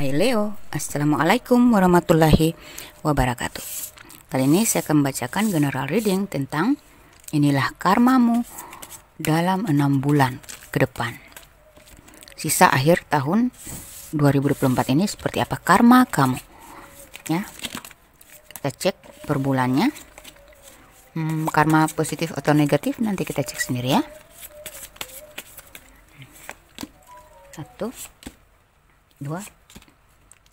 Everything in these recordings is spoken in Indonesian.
Hai Leo, Assalamualaikum warahmatullahi wabarakatuh. Kali ini saya akan membacakan general reading tentang inilah karmamu dalam 6 bulan ke depan. Sisa akhir tahun 2024 ini seperti apa karma kamu. Ya, kita cek per bulannya. Karma positif atau negatif nanti kita cek sendiri ya. 1, 2,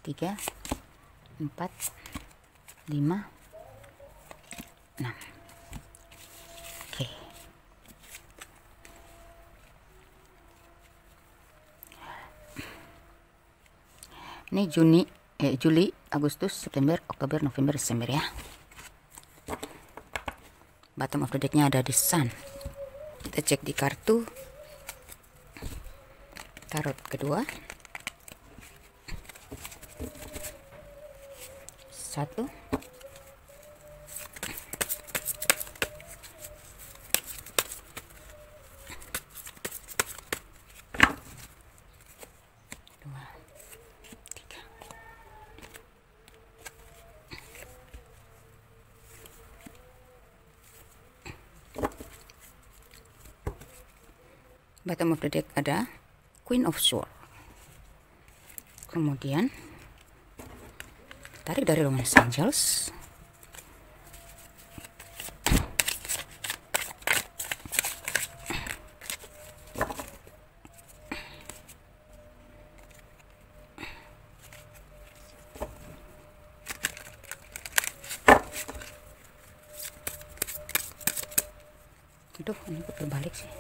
3, 4, 5, 6. Oke. Ini Juli, Agustus, September, Oktober, November, Desember ya. Bottom of the decknya ada di Sun. Kita cek di kartu tarot kedua. 1, 2, 3. Bottom of the deck ada Queen of Swords. Kemudian tarik dari Romance Angels. Aduh, ini berbalik sih.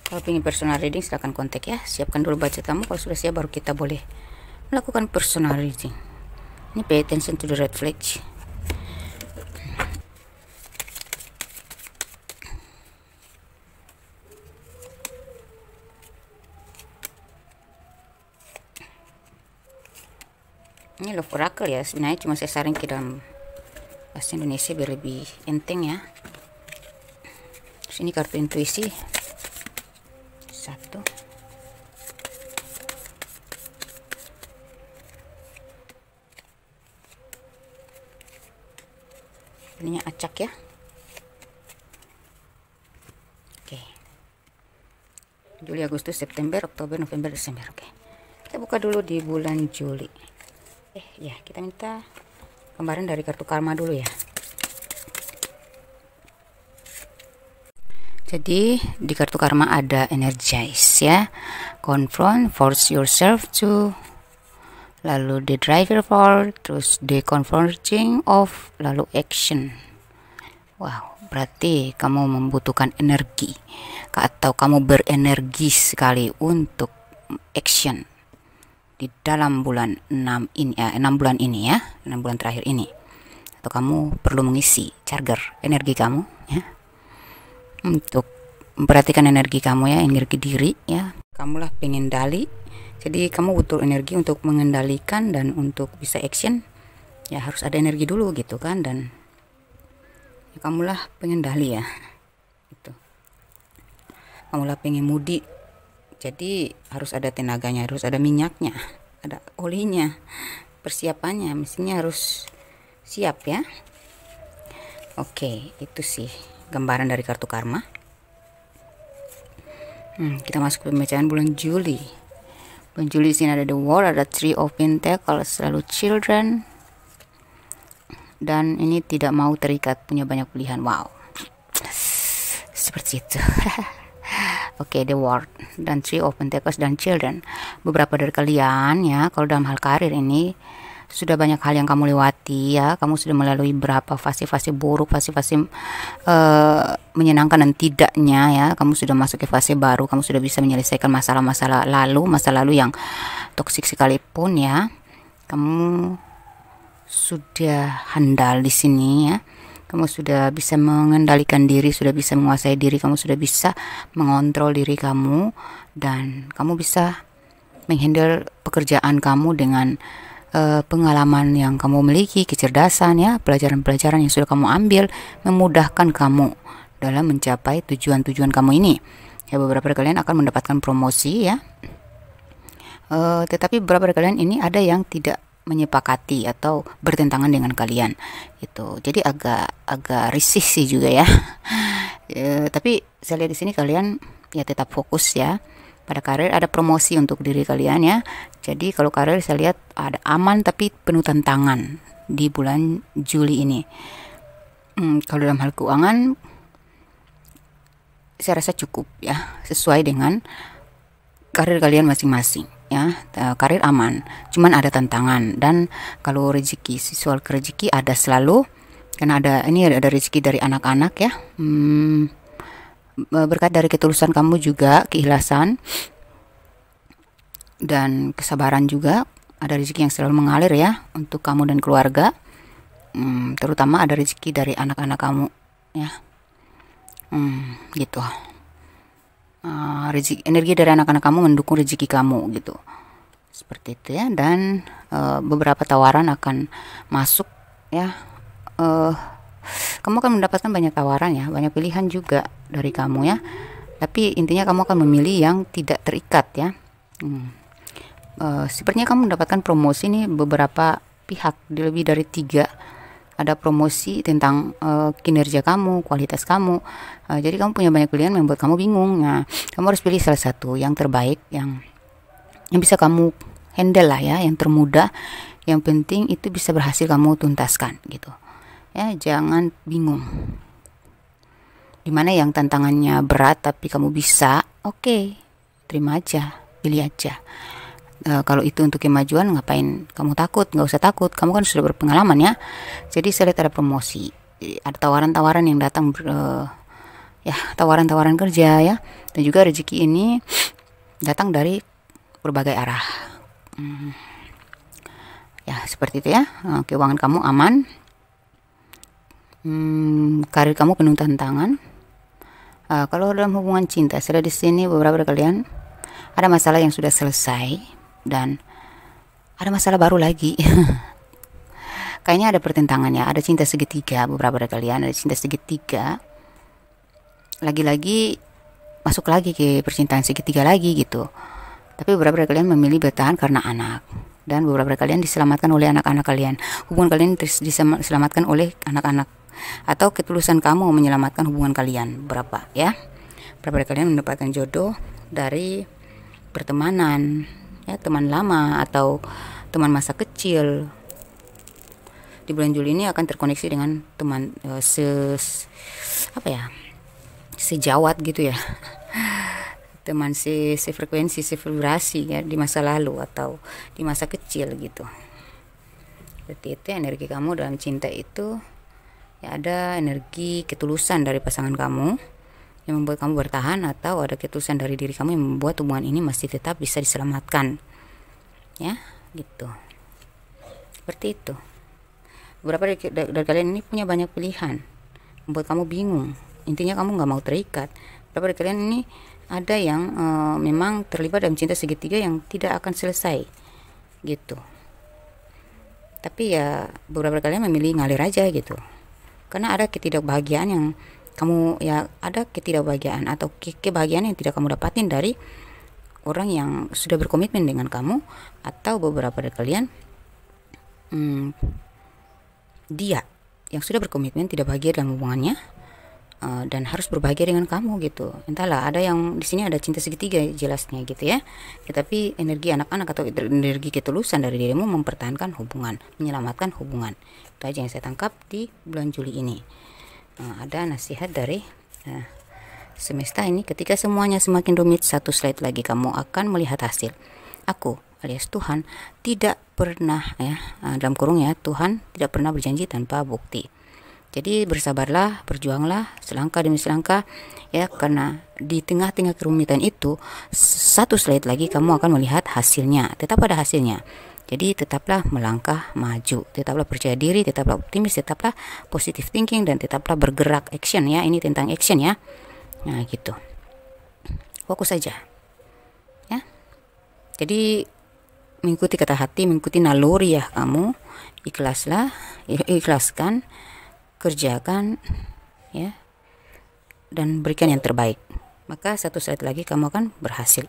Kalau ingin personal reading silahkan kontak ya. Siapkan dulu budget kamu. Kalau sudah siap baru kita boleh melakukan personal reading. Ini pay attention to the red flag. Ini love oracle ya. Sebenarnya cuma saya saring ke dalam bahasa Indonesia biar lebih enteng ya. Terus ini kartu intuisi. 1, ininya acak ya. Oke. Juli, Agustus, September, Oktober, November, Desember. Oke. Kita buka dulu di bulan Juli. Ya, kita minta gambaran dari kartu karma dulu ya. Jadi di kartu karma ada energize ya, confront, force yourself to, lalu the driver for, terus the converging of, lalu action. Wow, berarti kamu membutuhkan energi atau kamu berenergi sekali untuk action di dalam bulan 6 ini ya, 6 bulan ini ya, 6 bulan terakhir ini. Atau kamu perlu mengisi charger energi kamu ya, untuk memperhatikan energi kamu ya, energi diri ya. Kamulah pengendali, jadi kamu butuh energi untuk mengendalikan dan untuk bisa action ya, harus ada energi dulu gitu kan. Dan ya, kamulah pengendali ya gitu. Kamulah pengen mudik, jadi harus ada tenaganya, harus ada minyaknya, ada olinya, persiapannya mestinya harus siap ya. Oke, itu sih gambaran dari kartu karma. Kita masuk ke pembacaan bulan Juli. Bulan Juli sini ada the World, ada Three of Pentacles, lalu Children, dan ini tidak mau terikat, punya banyak pilihan. Wow, seperti itu. Oke, the World dan Three of Pentacles dan Children. Beberapa dari kalian ya, kalau dalam hal karir ini sudah banyak hal yang kamu lewati ya. Kamu sudah melalui berapa fase-fase buruk, fase-fase menyenangkan dan tidaknya ya. Kamu sudah masuk ke fase baru. Kamu sudah bisa menyelesaikan masalah-masalah lalu, masa lalu yang toksik sekalipun ya. Kamu sudah handal di sini ya. Kamu sudah bisa mengendalikan diri, sudah bisa menguasai diri, kamu sudah bisa mengontrol diri kamu, dan kamu bisa menghandle pekerjaan kamu dengan pengalaman yang kamu miliki, kecerdasan ya, pelajaran-pelajaran yang sudah kamu ambil memudahkan kamu dalam mencapai tujuan-tujuan kamu ini. Ya, beberapa dari kalian akan mendapatkan promosi ya. Tetapi beberapa dari kalian ini ada yang tidak menyepakati atau bertentangan dengan kalian itu, jadi agak risih sih juga ya. Tapi saya lihat di sini kalian ya tetap fokus ya pada karir, ada promosi untuk diri kalian ya. Jadi kalau karir saya lihat ada aman tapi penuh tantangan di bulan Juli ini. Kalau dalam hal keuangan saya rasa cukup ya, sesuai dengan karir kalian masing-masing ya. Karir aman, cuman ada tantangan. Dan kalau rezeki, soal rezeki ada selalu, karena ada rezeki dari anak-anak ya. Berkat dari ketulusan kamu juga, keikhlasan dan kesabaran juga, ada rezeki yang selalu mengalir ya untuk kamu dan keluarga. Terutama ada rezeki dari anak-anak kamu ya. Gitu. Energi dari anak-anak kamu mendukung rezeki kamu gitu, seperti itu ya. Dan beberapa tawaran akan masuk ya. Kamu akan mendapatkan banyak tawaran ya, banyak pilihan juga dari kamu ya. Tapi intinya kamu akan memilih yang tidak terikat ya. Sepertinya kamu mendapatkan promosi nih, beberapa pihak, lebih dari 3 ada promosi tentang kinerja kamu, kualitas kamu. Jadi kamu punya banyak pilihan yang membuat kamu bingung. Nah, kamu harus pilih salah satu yang terbaik, yang bisa kamu handle lah ya, yang termudah. Yang penting itu bisa berhasil kamu tuntaskan gitu. Ya, jangan bingung. Dimana yang tantangannya berat tapi kamu bisa, oke, terima aja, pilih aja. Kalau itu untuk kemajuan, ngapain kamu takut? Nggak usah takut, kamu kan sudah berpengalaman ya. Jadi saya lihat ada promosi, ada tawaran-tawaran yang datang, ya tawaran-tawaran kerja ya. Dan juga rezeki ini datang dari berbagai arah. Ya seperti itu ya. Keuangan kamu aman, karir kamu penuh tantangan. Kalau dalam hubungan cinta, saya lihat di sini beberapa dari kalian ada masalah yang sudah selesai dan ada masalah baru lagi. Kayaknya ada pertentangan ya, ada cinta segitiga. Beberapa dari kalian ada cinta segitiga, lagi-lagi masuk lagi ke percintaan segitiga lagi gitu. Tapi beberapa dari kalian memilih bertahan karena anak, dan beberapa dari kalian diselamatkan oleh anak-anak kalian. Hubungan kalian diselamatkan oleh anak-anak, atau ketulusan kamu menyelamatkan hubungan kalian. Berapa ya? Beberapa dari kalian mendapatkan jodoh dari pertemanan ya, teman lama atau teman masa kecil. Di bulan Juli ini akan terkoneksi dengan teman sejawat gitu ya. Teman sefrekuensi, sevibrasi ya, di masa lalu atau di masa kecil gitu. Berarti itu energi kamu dalam cinta itu ya, ada energi ketulusan dari pasangan kamu yang membuat kamu bertahan, atau ada ketulusan dari diri kamu yang membuat hubungan ini masih tetap bisa diselamatkan ya gitu. Seperti itu. Beberapa dari kalian ini punya banyak pilihan, membuat kamu bingung. Intinya kamu nggak mau terikat. Beberapa dari kalian ini ada yang memang terlibat dalam cinta segitiga yang tidak akan selesai gitu. Tapi ya beberapa dari kalian memilih ngalir aja gitu, karena ada ketidakbahagiaan yang kamu ya, ada ketidakbahagiaan atau kebahagiaan yang tidak kamu dapatin dari orang yang sudah berkomitmen dengan kamu, atau beberapa dari kalian dia yang sudah berkomitmen tidak bahagia dalam hubungannya, dan harus berbahagia dengan kamu gitu. Entahlah, ada yang di sini ada cinta segitiga jelasnya gitu ya. Tapi energi anak-anak atau energi ketulusan dari dirimu mempertahankan hubungan, menyelamatkan hubungan. Itu aja yang saya tangkap di bulan Juli ini. Ada nasihat dari semesta ini: ketika semuanya semakin rumit, satu slide lagi kamu akan melihat hasil. Aku alias Tuhan tidak pernah ya, dalam kurung ya, Tuhan tidak pernah berjanji tanpa bukti. Jadi bersabarlah, berjuanglah selangkah demi selangkah ya, karena di tengah-tengah kerumitan itu satu slide lagi kamu akan melihat hasilnya. Tetap ada hasilnya. Jadi tetaplah melangkah maju, tetaplah percaya diri, tetaplah optimis, tetaplah positive thinking, dan tetaplah bergerak, action ya. Ini tentang action ya. Nah gitu. Fokus saja ya. Jadi mengikuti kata hati, mengikuti naluri ya kamu. Ikhlaskan, kerjakan ya, dan berikan yang terbaik. Maka satu saat lagi kamu akan berhasil.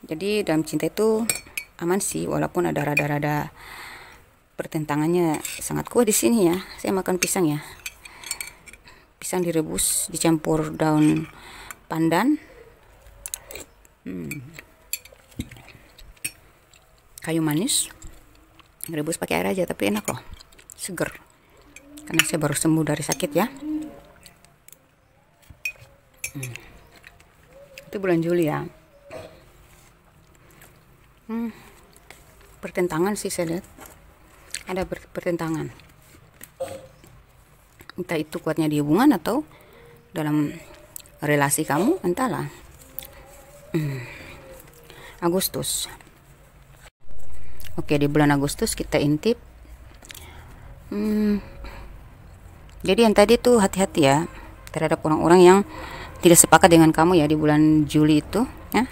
Jadi dalam cinta itu aman sih, walaupun ada rada-rada pertentangannya sangat kuat di sini ya. Saya makan pisang ya. Pisang direbus dicampur daun pandan, kayu manis, rebus pakai air aja, tapi enak loh, seger. Karena saya baru sembuh dari sakit ya. Itu bulan Juli ya. Pertentangan sih saya lihat, ada pertentangan. Entah itu kuatnya di hubungan atau dalam relasi kamu, entahlah. Agustus. Oke, di bulan Agustus kita intip. Jadi yang tadi tuh hati-hati ya terhadap orang-orang yang tidak sepakat dengan kamu ya di bulan Juli itu ya.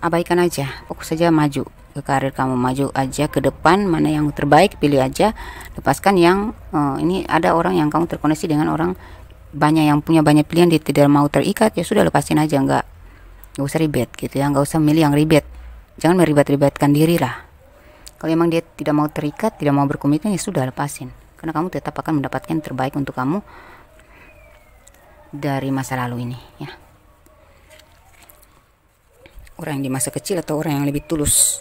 Abaikan aja, fokus saja maju ke karir kamu, maju aja ke depan, mana yang terbaik pilih aja, lepaskan yang ini ada orang yang kamu terkoneksi dengan orang banyak yang punya banyak pilihan, dia tidak mau terikat, ya sudah lepasin aja, nggak usah ribet gitu ya, nggak usah milih yang ribet, jangan meribet-ribetkan diri lah. Kalau emang dia tidak mau terikat, tidak mau berkomitmen, ya sudah lepasin, karena kamu tetap akan mendapatkan yang terbaik untuk kamu dari masa lalu ini ya. Orang yang di masa kecil atau orang yang lebih tulus,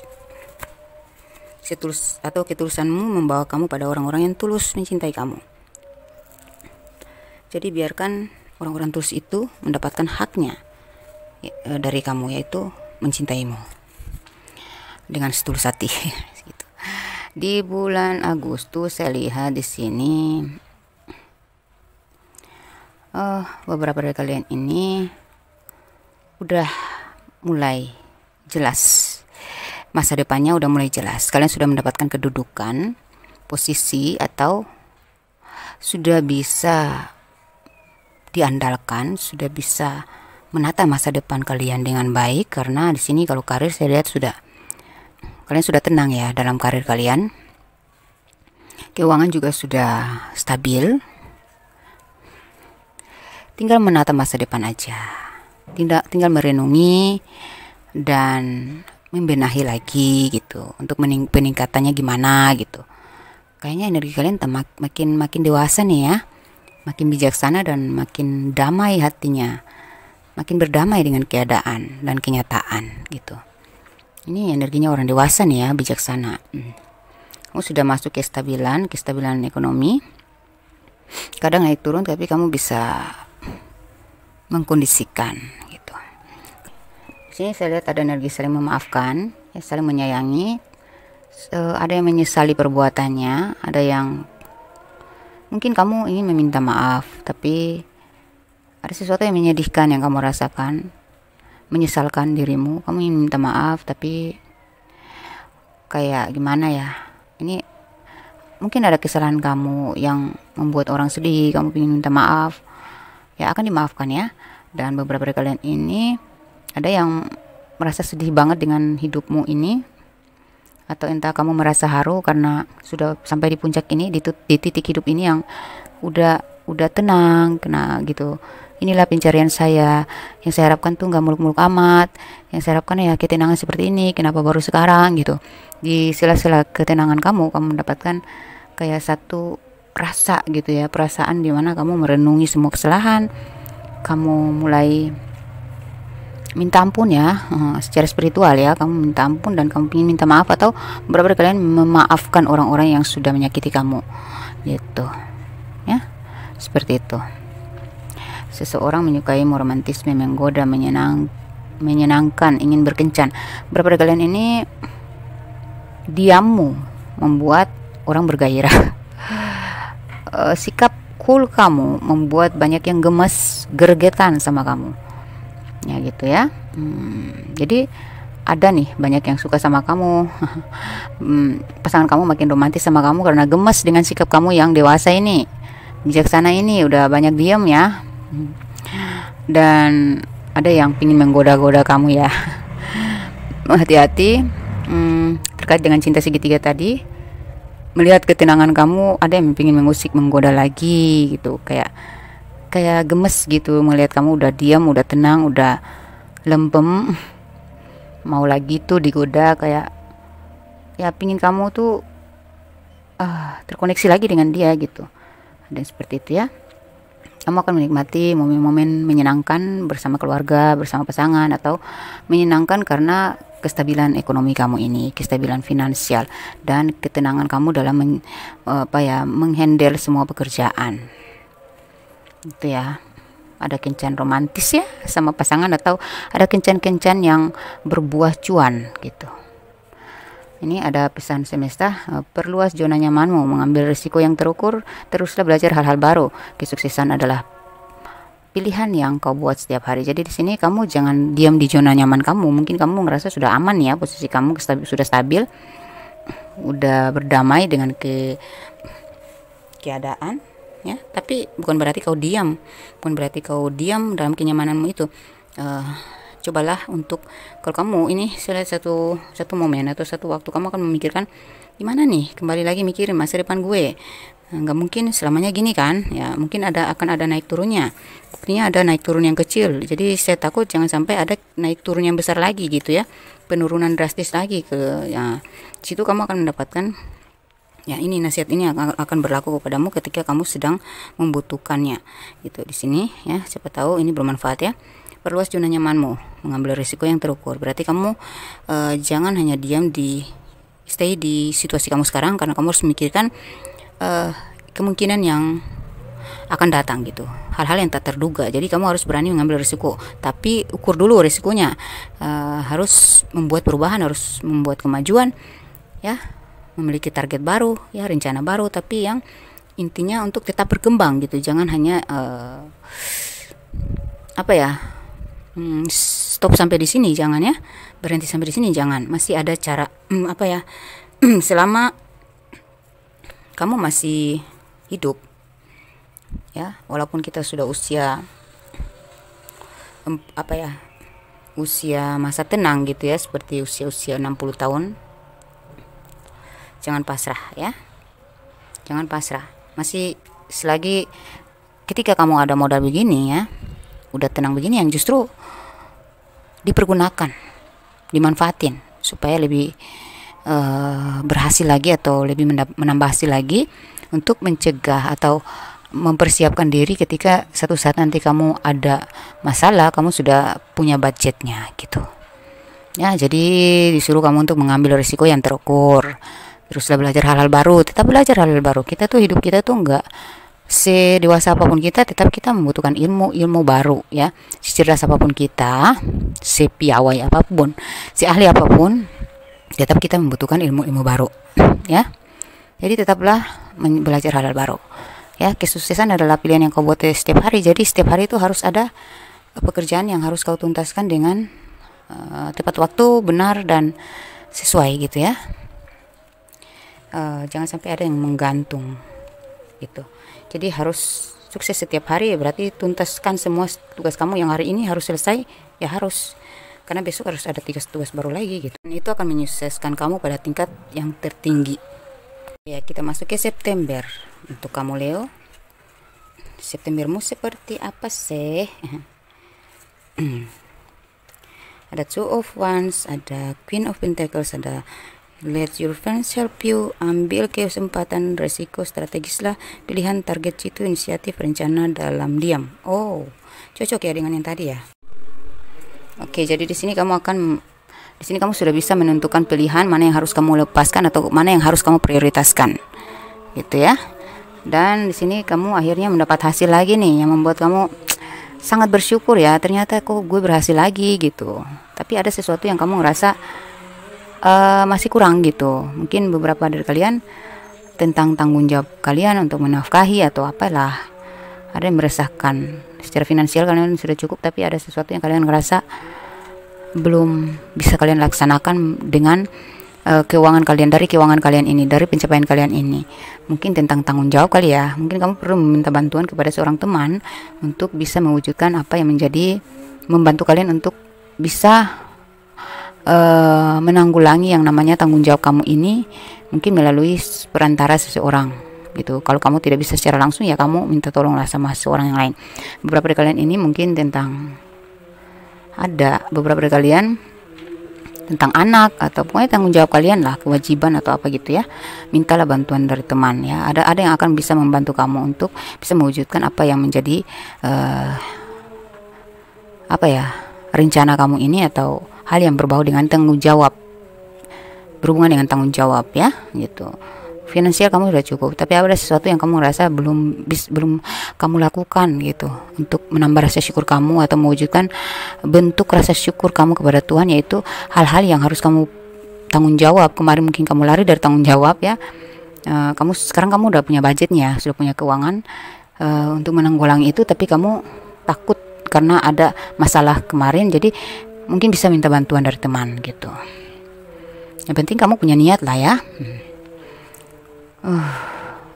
setulus atau ketulusanmu membawa kamu pada orang-orang yang tulus mencintai kamu. Jadi biarkan orang-orang tulus itu mendapatkan haknya dari kamu, yaitu mencintaimu dengan setulus hati. Gitu. Di bulan Agustus saya lihat di sini beberapa dari kalian ini udah mulai jelas. Masa depannya udah mulai jelas. Kalian sudah mendapatkan kedudukan, posisi, atau sudah bisa diandalkan, sudah bisa menata masa depan kalian dengan baik. Karena di sini kalau karir saya lihat kalian sudah tenang ya dalam karir kalian. Keuangan juga sudah stabil. Tinggal menata masa depan aja. Tinggal merenungi dan membenahi lagi gitu, untuk peningkatannya gimana gitu. Kayaknya energi kalian makin dewasa nih ya, makin bijaksana dan makin damai hatinya, makin berdamai dengan keadaan dan kenyataan gitu. Ini energinya orang dewasa nih ya, bijaksana. Kamu sudah masuk kestabilan ekonomi. Kadang naik turun, tapi kamu bisa mengkondisikan. Sini saya lihat ada energi saling memaafkan, ya, saling menyayangi. Ada yang menyesali perbuatannya, ada yang mungkin kamu ingin meminta maaf, tapi ada sesuatu yang menyedihkan yang kamu rasakan, menyesalkan dirimu. Kamu ingin minta maaf, tapi kayak gimana ya? Ini mungkin ada kesalahan kamu yang membuat orang sedih, kamu ingin minta maaf, ya akan dimaafkan ya. Dan beberapa dari kalian ini ada yang merasa sedih banget dengan hidupmu ini, atau entah kamu merasa haru karena sudah sampai di puncak ini, di titik hidup ini yang udah tenang, kena gitu. Inilah pencarian saya, yang saya harapkan tuh nggak muluk-muluk amat, yang saya harapkan ya ketenangan seperti ini, kenapa baru sekarang gitu. Di sela-sela ketenangan kamu mendapatkan kayak satu rasa gitu ya, perasaan dimana kamu merenungi semua kesalahan, kamu mulai minta ampun ya, secara spiritual ya, kamu minta ampun dan kamu ingin minta maaf, atau beberapa dari kalian memaafkan orang-orang yang sudah menyakiti kamu gitu ya, seperti itu. Seseorang menyukaimu, romantisme, menggoda, menyenangkan, ingin berkencan. Beberapa dari kalian ini diammu membuat orang bergairah. Sikap cool kamu membuat banyak yang gemes, gergetan sama kamu. Ya gitu ya. Jadi ada nih banyak yang suka sama kamu. Pasangan kamu makin romantis sama kamu karena gemes dengan sikap kamu yang dewasa ini, bijaksana ini, udah banyak diam ya. Dan ada yang pingin menggoda-goda kamu ya. hati-hati terkait dengan cinta segitiga tadi. Melihat ketenangan kamu, ada yang ingin mengusik, menggoda lagi gitu, kayak gemes gitu melihat kamu udah diam, udah tenang, udah lempem, mau lagi tuh digoda, kayak ya pingin kamu tuh terkoneksi lagi dengan dia gitu. Dan seperti itu ya, kamu akan menikmati momen-momen menyenangkan bersama keluarga, bersama pasangan, atau menyenangkan karena kestabilan ekonomi kamu ini, kestabilan finansial, dan ketenangan kamu dalam menghandle semua pekerjaan. Itu ya, ada kencan romantis ya sama pasangan, atau ada kencan-kencan yang berbuah cuan gitu. Ini ada pesan semesta, perluas zona nyamanmu, mengambil risiko yang terukur, teruslah belajar hal-hal baru. Kesuksesan adalah pilihan yang kau buat setiap hari. Jadi di sini kamu jangan diam di zona nyaman kamu. Mungkin kamu ngerasa sudah aman ya, posisi kamu sudah stabil, udah berdamai dengan keadaan ya. Tapi bukan berarti kau diam, dalam kenyamananmu itu. Cobalah untuk, kalau kamu ini satu momen atau satu waktu kamu akan memikirkan gimana nih, kembali lagi mikirin masa depan gue. Nggak mungkin selamanya gini kan ya, mungkin akan ada naik turunnya. Buktinya ada naik turun yang kecil, jadi saya takut jangan sampai ada naik turun yang besar lagi gitu ya, penurunan drastis lagi ya, situ kamu akan mendapatkan ya, ini nasihat ini akan berlaku kepadamu ketika kamu sedang membutuhkannya gitu. Di sini ya, siapa tahu ini bermanfaat ya. Perluas zona nyamanmu, mengambil risiko yang terukur. Berarti kamu jangan hanya diam stay di situasi kamu sekarang, karena kamu harus memikirkan kemungkinan yang akan datang gitu, hal-hal yang tak terduga. Jadi kamu harus berani mengambil risiko, tapi ukur dulu risikonya. Harus membuat perubahan, harus membuat kemajuan ya, memiliki target baru ya, rencana baru, tapi yang intinya untuk tetap berkembang gitu. Jangan hanya stop sampai di sini, jangan ya, berhenti sampai di sini, jangan. Masih ada cara selama kamu masih hidup ya, walaupun kita sudah usia usia masa tenang gitu ya, seperti usia 60 tahun, jangan pasrah ya, jangan pasrah. Masih selagi ketika kamu ada modal begini ya, udah tenang begini, yang justru dipergunakan, dimanfaatin supaya lebih berhasil lagi, atau lebih menambah hasil lagi, untuk mencegah atau mempersiapkan diri ketika satu saat nanti kamu ada masalah, kamu sudah punya budgetnya gitu ya. Jadi disuruh kamu untuk mengambil risiko yang terukur, teruslah belajar hal-hal baru, tetap belajar hal-hal baru. Kita tuh hidup kita tuh enggak sedewasa apapun kita, tetap kita membutuhkan ilmu baru ya. Secerdas apapun kita, sepiawai apapun, seahli apapun, tetap kita membutuhkan ilmu baru ya. Jadi tetaplah belajar hal-hal baru ya. Kesuksesan adalah pilihan yang kau buat setiap hari. Jadi setiap hari itu harus ada pekerjaan yang harus kau tuntaskan dengan tepat waktu, benar, dan sesuai gitu ya. Jangan sampai ada yang menggantung gitu. Jadi harus sukses setiap hari, berarti tuntaskan semua tugas kamu yang hari ini harus selesai ya, harus, karena besok harus ada tugas baru lagi gitu. Dan itu akan menyukseskan kamu pada tingkat yang tertinggi ya. Kita masuk ke September. Untuk kamu Leo, Septembermu seperti apa sih? Ada Two of Wands, ada Queen of Pentacles, ada Let your friends help you. Ambil kesempatan, resiko, strategislah, pilihan, target, jitu, inisiatif, rencana dalam diam. Oh, cocok ya dengan yang tadi ya. Oke, jadi di sini kamu sudah bisa menentukan pilihan mana yang harus kamu lepaskan atau mana yang harus kamu prioritaskan, gitu ya. Dan di sini kamu akhirnya mendapat hasil lagi nih, yang membuat kamu sangat bersyukur ya. Ternyata kok gue berhasil lagi gitu. Tapi ada sesuatu yang kamu ngerasa masih kurang gitu. Mungkin beberapa dari kalian tentang tanggung jawab kalian untuk menafkahi atau apalah, ada yang meresahkan. Secara finansial kalian sudah cukup, tapi ada sesuatu yang kalian ngerasa belum bisa kalian laksanakan dengan keuangan kalian, dari keuangan kalian ini, dari pencapaian kalian ini. Mungkin tentang tanggung jawab kali ya. Mungkin kamu perlu meminta bantuan kepada seorang teman untuk bisa mewujudkan apa yang membantu kalian untuk bisa menanggulangi yang namanya tanggung jawab kamu ini mungkin melalui perantara seseorang gitu. Kalau kamu tidak bisa secara langsung, ya kamu minta tolonglah sama seseorang yang lain. Beberapa dari kalian ini mungkin ada beberapa dari kalian tentang anak, atau pokoknya tanggung jawab kalian lah, kewajiban atau apa gitu ya. Mintalah bantuan dari teman ya. Ada yang akan bisa membantu kamu untuk bisa mewujudkan apa yang menjadi rencana kamu ini, atau hal yang berbau dengan tanggung jawab, berhubungan dengan tanggung jawab ya gitu. Finansial kamu sudah cukup, tapi ada sesuatu yang kamu rasa belum kamu lakukan gitu untuk menambah rasa syukur kamu atau mewujudkan bentuk rasa syukur kamu kepada Tuhan, yaitu hal-hal yang harus kamu tanggung jawab. Kemarin mungkin kamu lari dari tanggung jawab ya. Sekarang kamu udah punya budgetnya, sudah punya keuangan untuk menanggulangi itu, tapi kamu takut karena ada masalah kemarin, jadi mungkin bisa minta bantuan dari teman gitu. Yang penting kamu punya niat lah ya.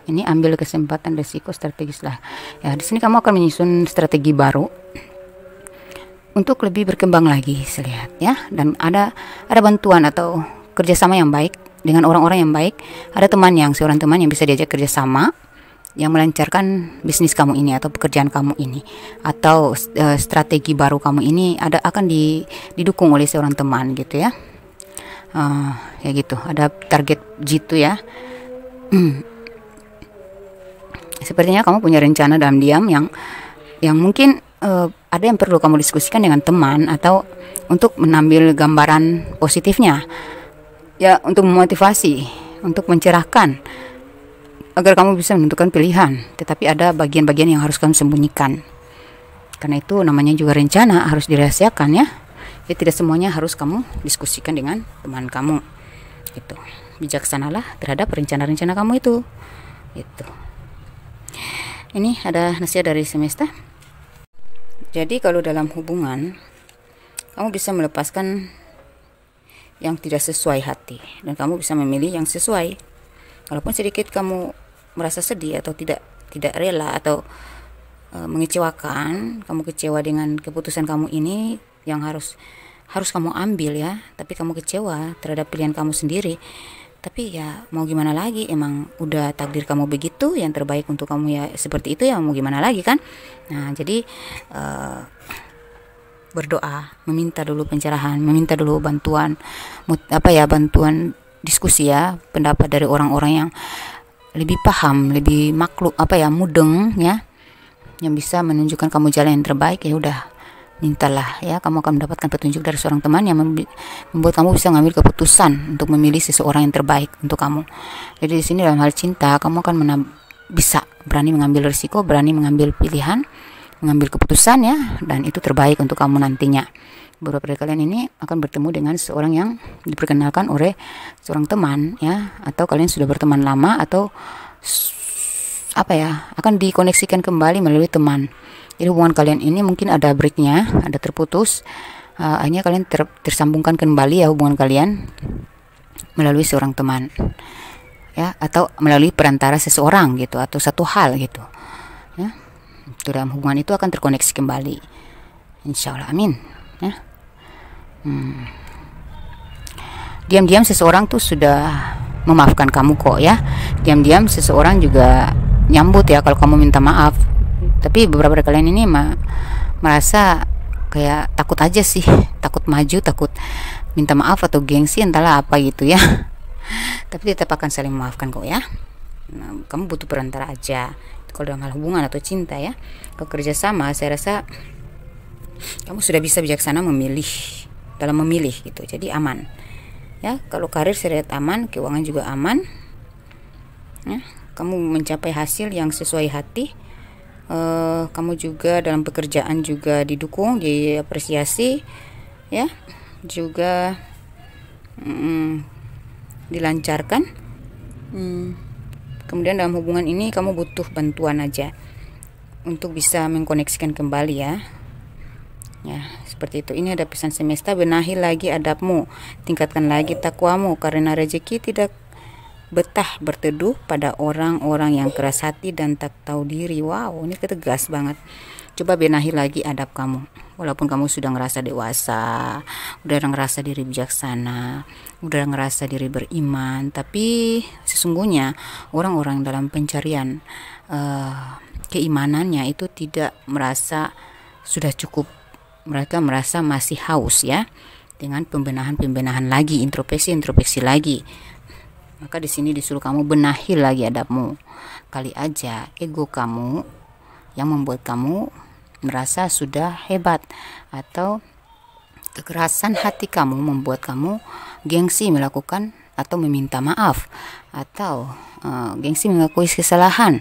Ini ambil kesempatan, risiko strategis lah. Ya, di sini kamu akan menyusun strategi baru untuk lebih berkembang lagi, saya lihat ya. Dan ada bantuan atau kerjasama yang baik dengan orang-orang yang baik. Ada seorang teman yang bisa diajak kerjasama yang melancarkan bisnis kamu ini atau pekerjaan kamu ini, atau strategi baru kamu ini akan didukung oleh seorang teman gitu ya. Ya gitu, ada target gitu ya. Sepertinya kamu punya rencana dalam diam yang mungkin ada yang perlu kamu diskusikan dengan teman, atau untuk mengambil gambaran positifnya ya, untuk memotivasi, untuk mencerahkan agar kamu bisa menentukan pilihan. Tetapi ada bagian-bagian yang harus kamu sembunyikan, karena itu namanya juga rencana, harus dirahasiakan ya. Jadi tidak semuanya harus kamu diskusikan dengan teman kamu gitu. Bijaksanalah terhadap rencana-rencana kamu itu gitu. Ini ada nasihat dari semesta. Jadi kalau dalam hubungan kamu bisa melepaskan yang tidak sesuai hati, dan kamu bisa memilih yang sesuai. Walaupun sedikit kamu merasa sedih atau tidak rela atau mengecewakan, kamu kecewa dengan keputusan kamu ini yang harus kamu ambil ya, tapi kamu kecewa terhadap pilihan kamu sendiri. Tapi ya mau gimana lagi, emang udah takdir kamu begitu, yang terbaik untuk kamu ya seperti itu, ya mau gimana lagi kan. Nah jadi berdoa, meminta dulu pencerahan, meminta dulu bantuan bantuan diskusi ya, pendapat dari orang-orang yang lebih paham, lebih mudeng ya, yang bisa menunjukkan kamu jalan yang terbaik. Ya udah, mintalah ya, kamu akan mendapatkan petunjuk dari seorang teman yang membuat kamu bisa mengambil keputusan untuk memilih seseorang yang terbaik untuk kamu. Jadi di sini dalam hal cinta kamu akan bisa berani mengambil risiko, berani mengambil pilihan, mengambil keputusan ya, dan itu terbaik untuk kamu nantinya. Beberapa dari kalian ini akan bertemu dengan seorang yang diperkenalkan oleh seorang teman ya, atau kalian sudah berteman lama, atau akan dikoneksikan kembali melalui teman. Jadi hubungan kalian ini mungkin ada breaknya, ada terputus, akhirnya kalian tersambungkan kembali ya hubungan kalian melalui seorang teman ya, atau melalui perantara seseorang gitu, atau satu hal gitu ya. Itu dalam hubungan itu akan terkoneksi kembali, insya Allah, amin ya. Diam-diam seseorang tuh sudah memaafkan kamu kok ya. Diam-diam seseorang juga nyambut ya kalau kamu minta maaf. Tapi beberapa dari kalian ini merasa kayak takut aja sih, takut maju, takut minta maaf, atau gengsi, entahlah apa gitu ya. Tapi tetap akan saling memaafkan kok ya. Nah, kamu butuh perantara aja kalau dalam hal hubungan atau cinta ya. Kalau kerjasama, saya rasa kamu sudah bisa bijaksana dalam memilih gitu, jadi aman ya. Kalau karir saya lihat aman, keuangan juga aman ya. Kamu mencapai hasil yang sesuai hati. Kamu juga dalam pekerjaan juga didukung, diapresiasi ya, juga dilancarkan. Kemudian dalam hubungan ini kamu butuh bantuan aja untuk bisa mengkoneksikan kembali ya. Ya, seperti itu. Ini ada pesan semesta, benahi lagi adabmu, tingkatkan lagi takwamu, karena rezeki tidak betah berteduh pada orang-orang yang keras hati dan tak tahu diri. Wow, ini ketegas banget. Coba benahi lagi adab kamu. Walaupun kamu sudah ngerasa dewasa, udah ngerasa diri bijaksana, udah ngerasa diri beriman, tapi sesungguhnya orang-orang dalam pencarian keimanannya itu tidak merasa sudah cukup. Mereka merasa masih haus ya, dengan pembenahan lagi, introspeksi lagi. Maka di sini disuruh kamu benahi lagi adabmu. Kali aja ego kamu yang membuat kamu merasa sudah hebat, atau kekerasan hati kamu membuat kamu gengsi melakukan atau meminta maaf, atau gengsi mengakui kesalahan,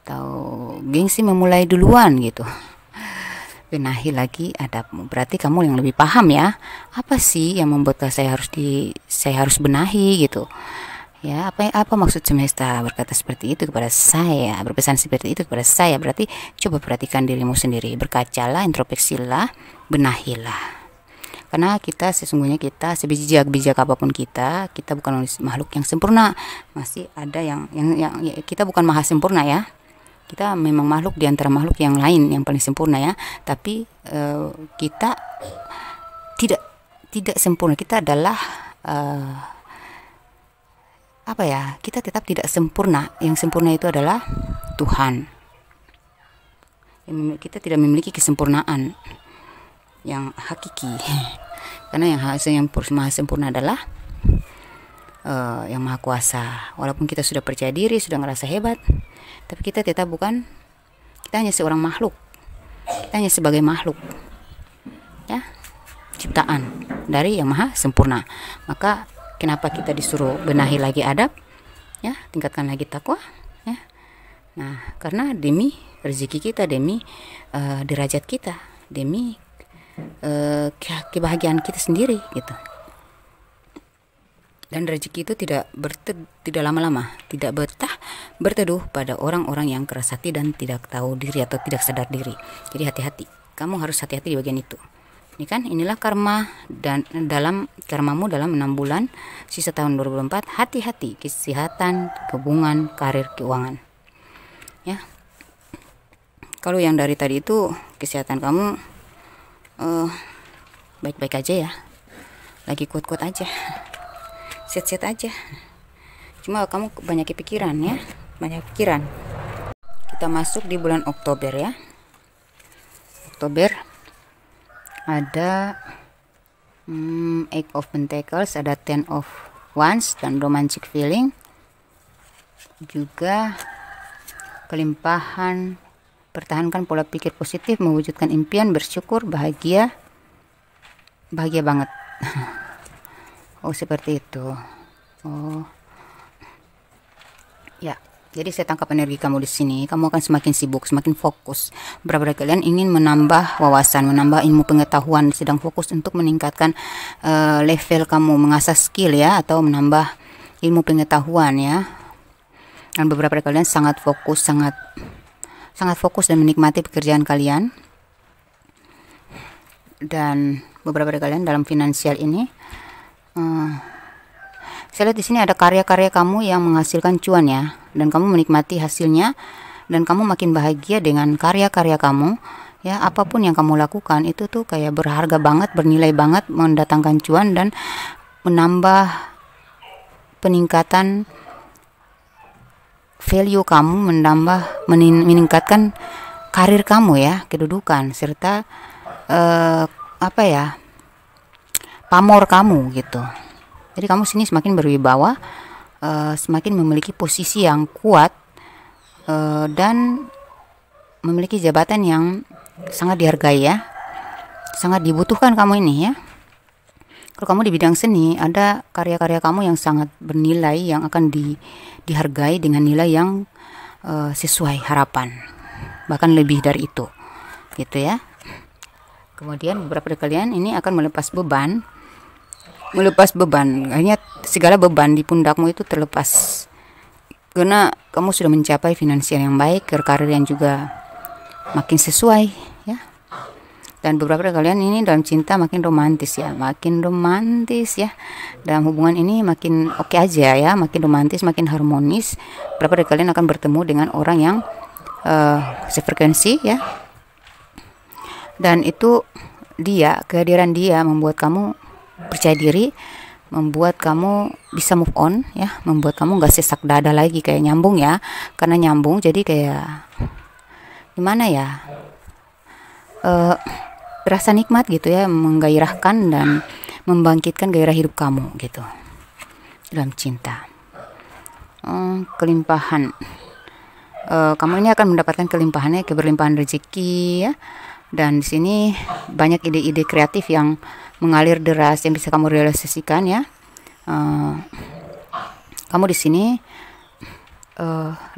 atau gengsi memulai duluan gitu. Benahi lagi adabmu. Berarti kamu yang lebih paham ya, apa sih yang membuat saya harus benahi gitu. Ya, apa maksud semesta berkata seperti itu kepada saya, berpesan seperti itu kepada saya? Berarti coba perhatikan dirimu sendiri, berkacalah, introspeksilah, benahilah. Karena sesungguhnya kita sebijak-bijak apapun kita bukan makhluk yang sempurna. Masih ada yang kita bukan maha sempurna ya. Kita memang makhluk di antara makhluk yang lain yang paling sempurna ya. Tapi kita tidak sempurna. Kita adalah kita tetap tidak sempurna. Yang sempurna itu adalah Tuhan. Kita tidak memiliki kesempurnaan yang hakiki. Karena yang maha sempurna adalah yang maha kuasa. Walaupun kita sudah percaya diri, sudah ngerasa hebat, tapi kita tetap bukan. Kita hanya seorang makhluk. Kita hanya sebagai makhluk ya, ciptaan dari yang maha sempurna. Maka kenapa kita disuruh benahi lagi adab ya, tingkatkan lagi takwa ya. Nah, karena demi rezeki kita, demi derajat kita, demi kebahagiaan kita sendiri gitu. Dan rezeki itu tidak lama-lama, tidak berteduh pada orang-orang yang keras hati dan tidak tahu diri atau tidak sadar diri. Jadi hati-hati, kamu harus hati-hati di bagian itu. Ini kan, inilah karma dan dalam karmamu dalam 6 bulan sisa tahun 2024. Hati-hati, kesehatan, hubungan, karir, keuangan ya. Kalau yang dari tadi itu kesehatan kamu baik-baik aja ya, lagi kuat-kuat aja, set-set aja. Cuma kamu banyak pikiran ya, banyak pikiran. Kita masuk di bulan Oktober ya. Oktober ada Eight of Pentacles, ada Ten of Wands dan romantic feeling, juga kelimpahan. Pertahankan pola pikir positif, mewujudkan impian, bersyukur, bahagia banget. Oh, seperti itu. Oh ya, jadi saya tangkap energi kamu di sini. Kamu akan semakin sibuk, semakin fokus. Beberapa dari kalian ingin menambah wawasan, menambah ilmu pengetahuan, sedang fokus untuk meningkatkan level kamu, mengasah skill ya, atau menambah ilmu pengetahuan ya. Dan beberapa dari kalian sangat fokus dan menikmati pekerjaan kalian. Dan beberapa dari kalian dalam finansial ini, saya lihat di sini ada karya-karya kamu yang menghasilkan cuan ya, dan kamu menikmati hasilnya, dan kamu makin bahagia dengan karya-karya kamu ya. Apapun yang kamu lakukan itu tuh kayak berharga banget, bernilai banget, mendatangkan cuan dan menambah peningkatan value kamu, meningkatkan karir kamu ya, kedudukan serta pamor kamu gitu. Jadi kamu sini semakin berwibawa, semakin memiliki posisi yang kuat, dan memiliki jabatan yang sangat dihargai ya, sangat dibutuhkan kamu ini ya. Kalau kamu di bidang seni, ada karya-karya kamu yang sangat bernilai, yang akan dihargai dengan nilai yang sesuai harapan, bahkan lebih dari itu gitu ya. Kemudian beberapa dari kalian ini akan melepas beban, akhirnya segala beban di pundakmu itu terlepas, karena kamu sudah mencapai finansial yang baik, karir yang juga makin sesuai ya. Dan beberapa dari kalian ini dalam cinta makin romantis ya, dalam hubungan ini makin oke aja ya, makin romantis, makin harmonis. Beberapa dari kalian akan bertemu dengan orang yang sefrekuensi ya, Dan itu kehadiran dia membuat kamu percaya diri, membuat kamu bisa move on ya, membuat kamu gak sesak dada lagi, kayak nyambung ya. Karena nyambung jadi kayak gimana ya, terasa nikmat gitu ya, menggairahkan dan membangkitkan gairah hidup kamu gitu dalam cinta. Kelimpahan, kamu ini akan mendapatkan kelimpahannya, keberlimpahan rezeki ya. Dan di sini banyak ide-ide kreatif yang mengalir deras yang bisa kamu realisasikan ya. Kamu di sini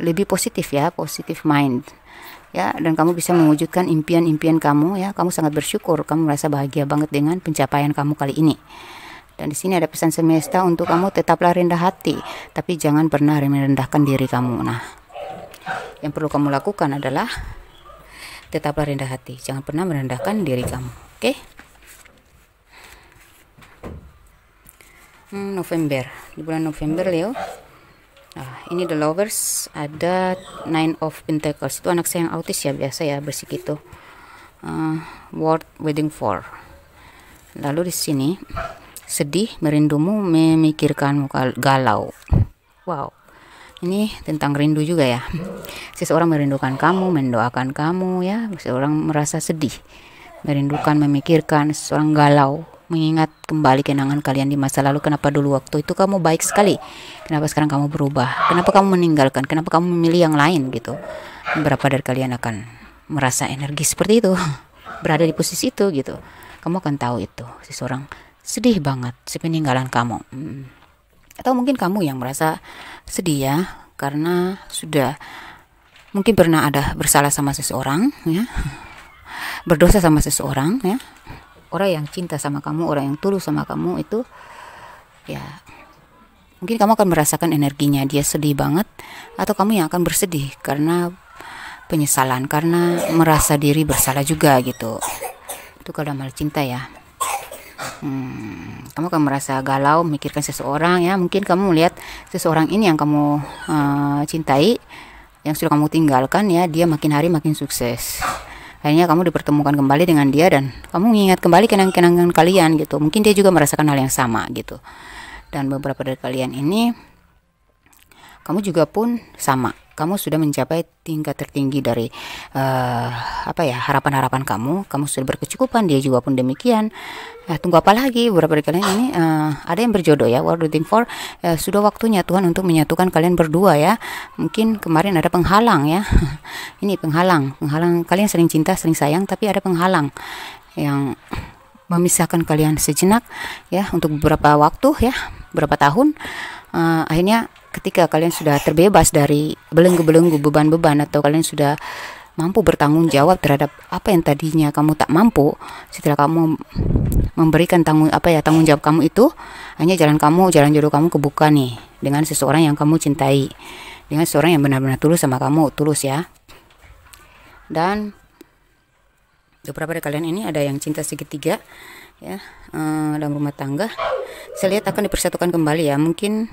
lebih positif ya, positive mind ya, dan kamu bisa mewujudkan impian-impian kamu ya. Kamu sangat bersyukur, kamu merasa bahagia banget dengan pencapaian kamu kali ini. Dan di sini ada pesan semesta untuk kamu, tetaplah rendah hati, tapi jangan pernah merendahkan diri kamu. Nah, yang perlu kamu lakukan adalah tetaplah rendah hati, jangan pernah merendahkan diri kamu. Oke? November, di bulan November Leo. Nah, ini The Lovers, ada Nine of Pentacles. Itu anak saya yang autis ya, biasa ya bersih gitu. Worth waiting for. Lalu di sini sedih, merindumu, memikirkanmu, galau. Wow, ini tentang rindu juga ya. Seseorang merindukan kamu, mendoakan kamu ya. Seseorang merasa sedih, merindukan, memikirkan. Seseorang galau, mengingat kembali kenangan kalian di masa lalu. Kenapa dulu waktu itu kamu baik sekali, kenapa sekarang kamu berubah, kenapa kamu meninggalkan, kenapa kamu memilih yang lain gitu. Beberapa dari kalian akan merasa energi seperti itu, berada di posisi itu gitu. Kamu akan tahu itu, seseorang sedih banget sepeninggalan kamu. Atau mungkin kamu yang merasa sedih ya, karena sudah mungkin pernah ada bersalah sama seseorang ya, berdosa sama seseorang ya. Orang yang cinta sama kamu, orang yang tulus sama kamu itu ya, mungkin kamu akan merasakan energinya dia sedih banget, atau kamu yang akan bersedih karena penyesalan, karena merasa diri bersalah juga gitu. Itu kalau dalam hal cinta ya. Kamu akan merasa galau, memikirkan seseorang ya. Mungkin kamu melihat seseorang ini yang kamu cintai, yang sudah kamu tinggalkan ya, dia makin hari makin sukses. Akhirnya kamu dipertemukan kembali dengan dia dan kamu mengingat kembali kenangan-kenangan kalian gitu. Mungkin dia juga merasakan hal yang sama gitu. Dan beberapa dari kalian ini, kamu juga pun sama. Kamu sudah mencapai tingkat tertinggi dari harapan-harapan kamu. Kamu sudah berkecukupan, dia juga pun demikian. Tunggu apa lagi? Beberapa dari kalian ini ada yang berjodoh ya. Worth waiting for. Sudah waktunya Tuhan untuk menyatukan kalian berdua ya. Mungkin kemarin ada penghalang ya. Ini penghalang kalian sering cinta, sering sayang, tapi ada penghalang yang memisahkan kalian sejenak ya, untuk beberapa waktu ya, beberapa tahun. Akhirnya ketika kalian sudah terbebas dari belenggu-belenggu beban-beban, atau kalian sudah mampu bertanggung jawab terhadap apa yang tadinya kamu tak mampu, setelah kamu memberikan tanggung jawab kamu itu, hanya jalan jodoh kamu kebuka nih dengan seseorang yang kamu cintai, dengan seseorang yang benar-benar tulus sama kamu, tulus ya. Dan beberapa dari kalian ini ada yang cinta segitiga ya, dalam rumah tangga. Saya lihat akan dipersatukan kembali ya. Mungkin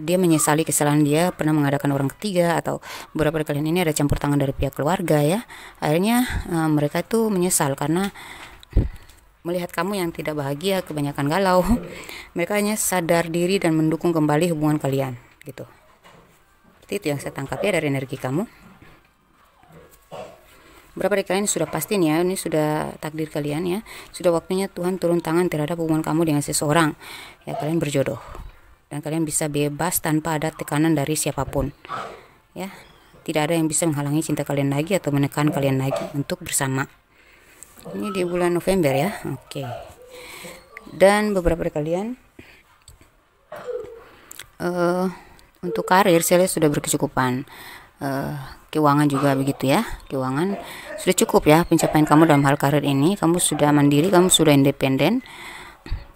dia menyesali kesalahan dia pernah mengadakan orang ketiga, atau beberapa dari kalian ini ada campur tangan dari pihak keluarga ya. Akhirnya mereka itu menyesal karena melihat kamu yang tidak bahagia, kebanyakan galau. Mereka hanya sadar diri dan mendukung kembali hubungan kalian gitu. Itu yang saya tangkap ya dari energi kamu. Beberapa dari kalian sudah pasti nih ya, ini sudah takdir kalian ya. Sudah waktunya Tuhan turun tangan terhadap hubungan kamu dengan seseorang ya. Kalian berjodoh dan kalian bisa bebas tanpa ada tekanan dari siapapun ya. Tidak ada yang bisa menghalangi cinta kalian lagi atau menekan kalian lagi untuk bersama. Ini di bulan November ya. Oke. Dan beberapa dari kalian untuk karir saya lihat sudah berkecukupan. Keuangan juga begitu ya. Keuangan sudah cukup ya pencapaian kamu dalam hal karir ini. Kamu sudah mandiri, kamu sudah independen,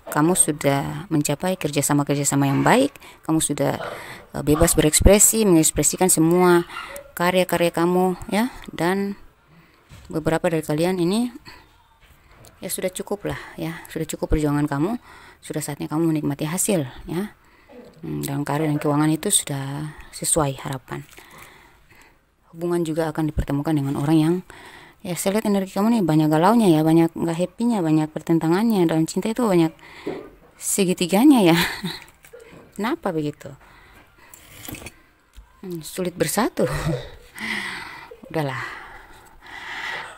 kamu sudah mencapai kerjasama yang baik, kamu sudah bebas berekspresi, mengekspresikan semua karya-karya kamu ya. Dan beberapa dari kalian ini ya sudah cukup lah ya, sudah cukup perjuangan kamu, sudah saatnya kamu menikmati hasil ya. Dalam karir dan keuangan itu sudah sesuai harapan. Hubungan juga akan dipertemukan dengan orang yang Ya, saya lihat energi kamu nih banyak galaunya ya, banyak nggak happy-nya, banyak pertentangannya. Dalam cinta itu banyak segitiganya ya. Kenapa begitu? Sulit bersatu. Udahlah,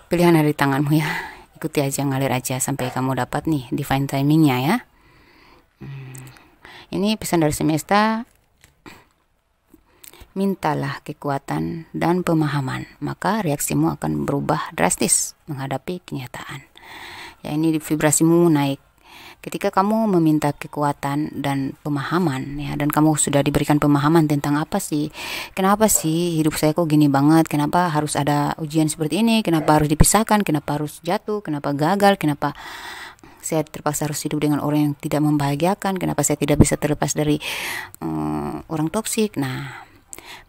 pilihan ada di tanganmu ya. Ikuti aja, ngalir aja sampai kamu dapat nih divine timingnya ya. Ini pesan dari semesta. Mintalah kekuatan dan pemahaman, maka reaksimu akan berubah drastis menghadapi kenyataan. Ya, ini vibrasimu naik. Ketika kamu meminta kekuatan dan pemahaman ya, dan kamu sudah diberikan pemahaman tentang kenapa sih hidup saya kok gini banget, kenapa harus ada ujian seperti ini, kenapa harus dipisahkan, kenapa harus jatuh, kenapa gagal, kenapa saya terpaksa harus hidup dengan orang yang tidak membahagiakan, kenapa saya tidak bisa terlepas dari orang toksik. Nah,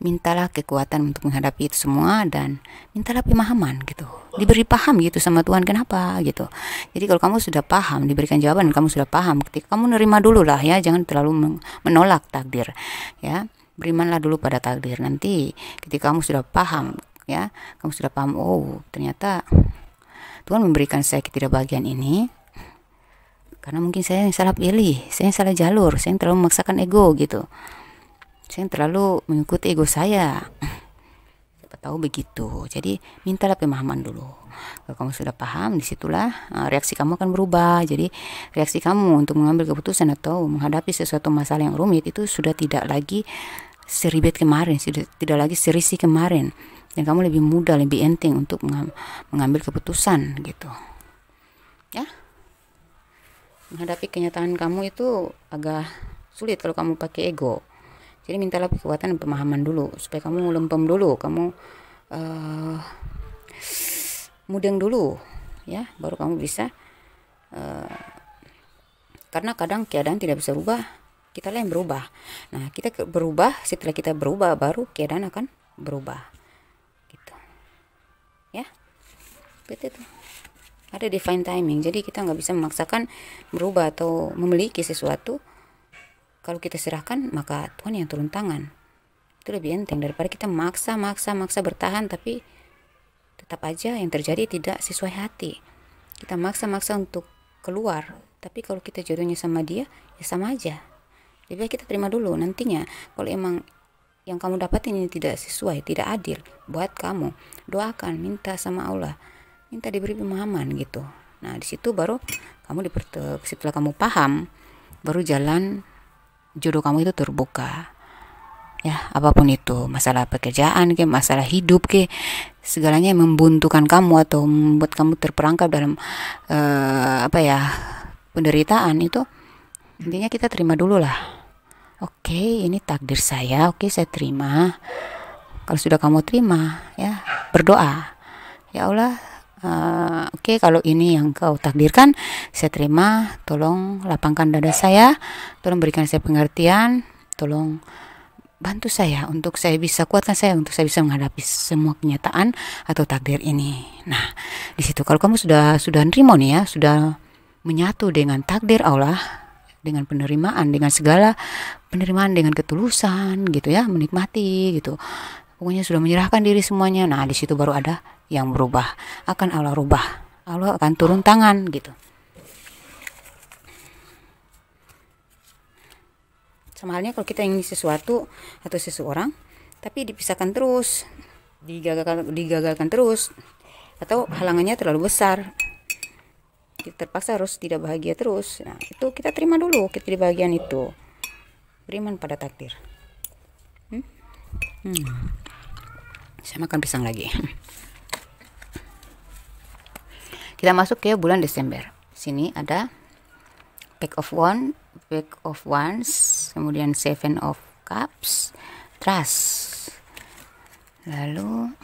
mintalah kekuatan untuk menghadapi itu semua, dan mintalah pemahaman gitu, diberi paham gitu sama Tuhan kenapa gitu. Jadi kalau kamu sudah paham, diberikan jawaban dan kamu sudah paham, ketika kamu nerima dulu lah ya, jangan terlalu menolak takdir ya, berimanlah dulu pada takdir. Nanti ketika kamu sudah paham ya, kamu sudah paham, oh ternyata Tuhan memberikan saya ketidakbahagiaan ini karena mungkin saya yang salah pilih, saya yang salah jalur, saya yang terlalu memaksakan ego gitu, saya yang terlalu mengikuti ego saya. Siapa tahu begitu. Jadi mintalah pemahaman dulu. Kalau kamu sudah paham, disitulah reaksi kamu akan berubah. Jadi reaksi kamu untuk mengambil keputusan atau menghadapi sesuatu masalah yang rumit itu sudah tidak lagi seribet kemarin, sudah tidak lagi serisi kemarin, dan kamu lebih mudah, lebih enteng untuk mengambil keputusan gitu ya. Menghadapi kenyataan kamu itu agak sulit kalau kamu pakai ego. Jadi mintalah kekuatan dan pemahaman dulu supaya kamu lempem dulu, kamu mudeng dulu ya, baru kamu bisa karena kadang keadaan tidak bisa berubah, kita lah yang berubah. Nah, kita berubah, setelah kita berubah baru keadaan akan berubah gitu ya. Betul itu ada divine timing. Jadi kita nggak bisa memaksakan berubah atau memiliki sesuatu. Kalau kita serahkan, maka Tuhan yang turun tangan. Itu lebih enteng daripada kita maksa bertahan, tapi tetap aja yang terjadi tidak sesuai hati. Kita maksa untuk keluar, tapi kalau kita jodohnya sama dia, ya sama aja. Lebih baik kita terima dulu. Nantinya kalau emang yang kamu dapatin ini tidak sesuai, tidak adil buat kamu, doakan, minta sama Allah, minta diberi pemahaman gitu. Nah, di situ baru kamu setelah kamu paham, baru jalan jodoh kamu itu terbuka ya. Apapun itu, masalah pekerjaan ke, masalah hidup ke, segalanya yang membuntukan kamu atau membuat kamu terperangkap dalam penderitaan itu, intinya kita terima dulu lah. Oke, ini takdir saya, oke saya terima. Kalau sudah kamu terima ya, berdoa, ya Allah, oke, kalau ini yang kau takdirkan, saya terima. Tolong lapangkan dada saya, tolong berikan saya pengertian, tolong bantu saya untuk saya bisa, kuatkan saya untuk saya bisa menghadapi semua kenyataan atau takdir ini. Nah, di situ kalau kamu sudah nerimo nih ya, sudah menyatu dengan takdir Allah, dengan penerimaan, dengan segala penerimaan, dengan ketulusan gitu ya, menikmati gitu. Pokoknya sudah menyerahkan diri semuanya. Nah, di situ baru ada yang berubah. Akan Allah rubah. Allah akan turun tangan gitu. Sama halnya kalau kita ingin sesuatu atau seseorang, tapi dipisahkan terus, digagalkan terus, atau halangannya terlalu besar, kita terpaksa harus tidak bahagia terus. Nah, itu kita terima dulu ketidakbahagiaan itu. Beriman pada takdir. Saya makan pisang lagi. Kita masuk ke bulan Desember. Sini ada Pack of Wands, kemudian Seven of Cups, Trust. Lalu